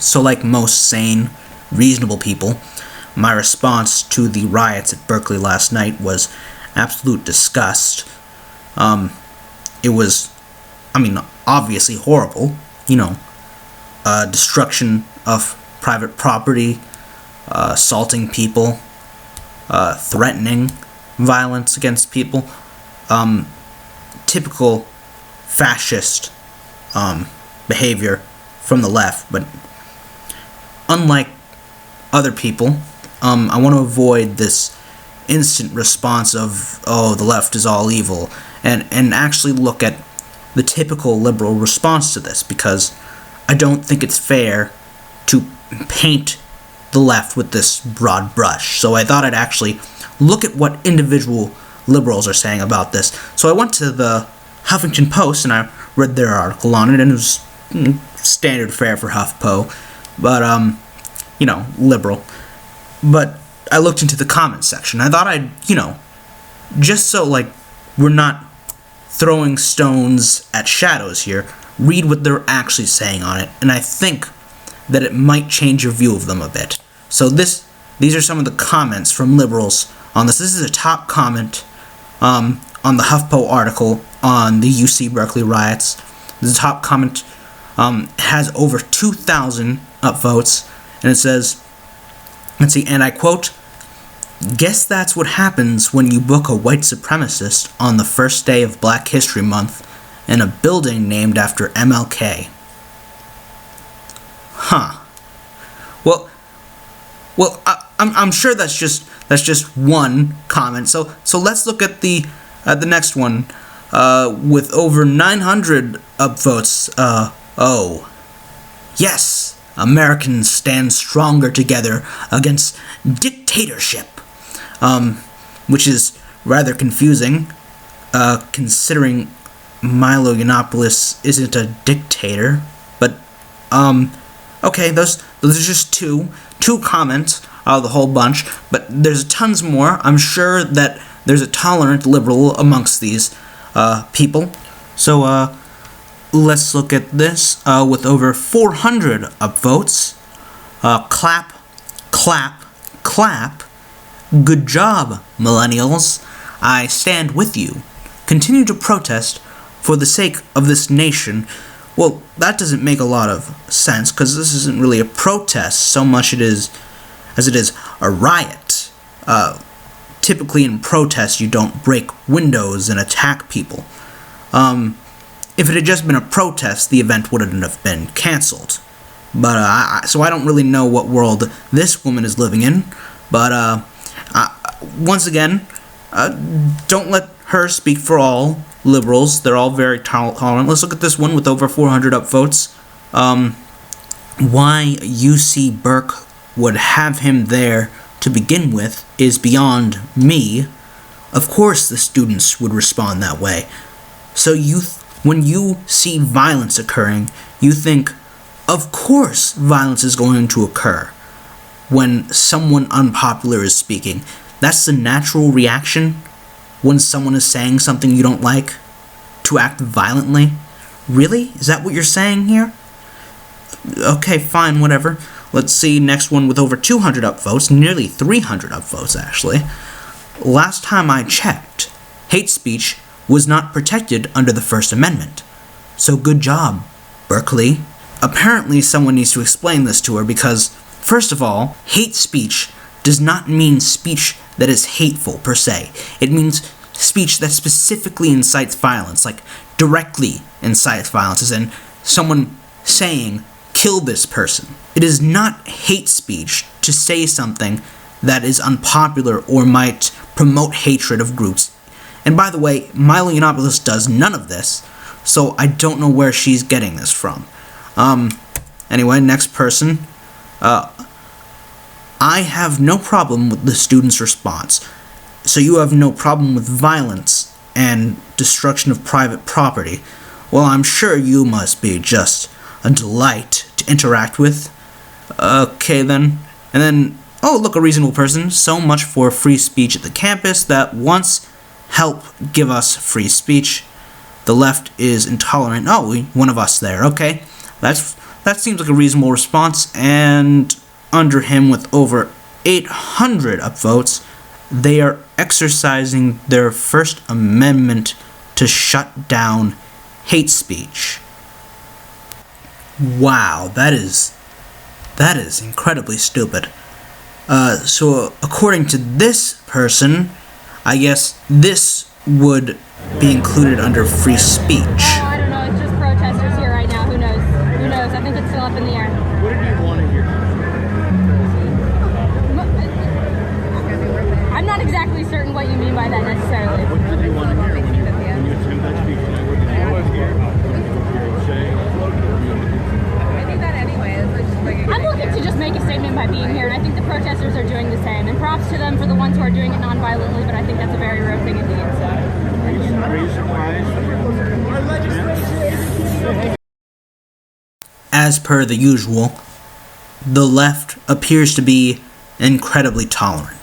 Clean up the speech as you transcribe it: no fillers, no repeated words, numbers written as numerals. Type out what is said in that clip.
So like most sane, reasonable people, my response to the riots at Berkeley last night was absolute disgust. It was, obviously horrible. Destruction of private property, assaulting people, threatening violence against people, typical fascist behavior from the left. But unlike other people, I want to avoid this instant response of, oh, the left is all evil, and actually look at the typical liberal response to this, because I don't think it's fair to paint the left with this broad brush. So I thought I'd actually look at what individual liberals are saying about this. So I went to the Huffington Post and I read their article on it, and it was standard fare for HuffPo, but, liberal. But I looked into the comments section. I thought I'd, just so, we're not throwing stones at shadows here, read what they're actually saying on it, and I think that it might change your view of them a bit. So these are some of the comments from liberals on this. This is a top comment on the HuffPo article on the UC Berkeley riots. The top comment has over 2,000 upvotes, and it says, let's see, and I quote, "Guess that's what happens when you book a white supremacist on the first day of Black History Month in a building named after MLK." Huh. Well, I'm sure that's just one comment. So let's look at the next one with over 900 upvotes. Oh, yes, Americans stand stronger together against dictatorship. Which is rather confusing, considering Milo Yiannopoulos isn't a dictator. But okay, those are just two comments out of the whole bunch. But there's tons more. I'm sure that there's a tolerant liberal amongst these people. So let's look at this with over 400 upvotes. Clap, clap, clap. Good job, millennials. I stand with you. Continue to protest for the sake of this nation. Well, that doesn't make a lot of sense, because this isn't really a protest so much as it is a riot. Typically in protests, you don't break windows and attack people. If it had just been a protest, the event wouldn't have been canceled. But so I don't really know what world this woman is living in. But once again, don't let her speak for all liberals. They're all very tolerant. Let's look at this one with over 400 upvotes. Why UC Berk would have him there to begin with is beyond me. Of course the students would respond that way. So when you see violence occurring, you think, of course violence is going to occur when someone unpopular is speaking. That's the natural reaction when someone is saying something you don't like, to act violently. Really? Is that what you're saying here? Okay, fine, whatever. Let's see, next one with over 200 upvotes, nearly 300 upvotes actually. Last time I checked, hate speech was not protected under the First Amendment. So good job, Berkeley. Apparently someone needs to explain this to her, because, first of all, hate speech does not mean speech that is hateful per se. It means speech that specifically incites violence, like directly incites violence, as in someone saying, kill this person. It is not hate speech to say something that is unpopular or might promote hatred of groups. And by the way, Milo Yiannopoulos does none of this, so I don't know where she's getting this from. Anyway, next person. I have no problem with the student's response. So you have no problem with violence and destruction of private property. Well, I'm sure you must be just a delight to interact with. Okay then. And then, oh look, a reasonable person. So much for free speech at the campus that wants help give us free speech. The left is intolerant. Oh, one of us there. Okay. That's that seems like a reasonable response, and under him with over 800 upvotes, they are exercising their First Amendment to shut down hate speech. Wow, that is incredibly stupid. So according to this person, I guess this would be included under free speech. Oh, I don't know. It's just protesters here right now. Who knows? Who knows? I think it's still up in the air. What did you want to hear? I'm not exactly certain what you mean by that necessarily. What did you want to hear when you attend that speech? What did you want to hear? I think that anyway. I'm looking to just make a statement by being here, and I think the protesters are doing the same. And props to them for the ones who are doing it non-violently, but I think that's a very rare thing indeed. So. Are you surprised? As per the usual, the left appears to be incredibly tolerant.